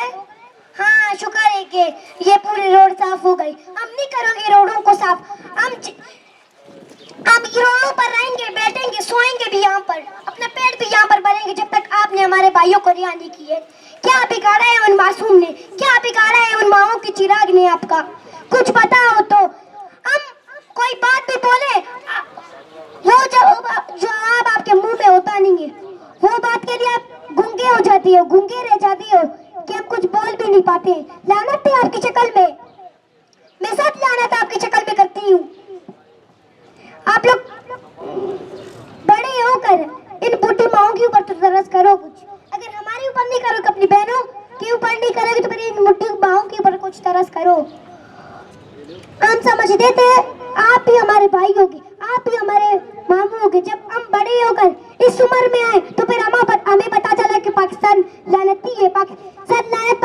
गए? हाँ, शुक्र है कि ये पूरी रोड साफ हो गई। हम नहीं करोगे रोडों को साफ। हम रोडों पर रहेंगे, बैठेंगे, सोएंगे भी यहाँ पर, अपना पेट भी यहाँ पर भरेंगे जब तक आपने हमारे भाइयों को रिहा नहीं किए। क्या बिगाड़ा है उन मासूम ने? क्या बिगाड़ा है उन माओं की चिराग ने? आपका कुछ पता हो तो हम कोई बात भी बोले, वो जवाब आपके मुंह में होता नहीं है। वो बात के लिए आप गूंगे हो जाती हो, गूंगे रह जाती हो कि आप कुछ बोल भी नहीं पाते। लानत है आपकी शक्ल में, मैं सब लानत आपकी शक्ल में करती हूँ। आप लोग बड़े होकर इन बूढ़ी माओं के ऊपर तो तरस करो कुछ। अगर हमारे ऊपर नहीं करोगे, अपनी बहनों के ऊपर नहीं करोगे, तो फिर इन बूढ़ी माओं के ऊपर कुछ तरस करो। हम समझते थे आप भी हमारे भाई होगे, आप भी हमारे मामू होगे। जब हम बड़े होकर इस उम्र में आए तो फिर हमें पता चला कि पाकिस्तान लानती है, पाकिस्तान लानत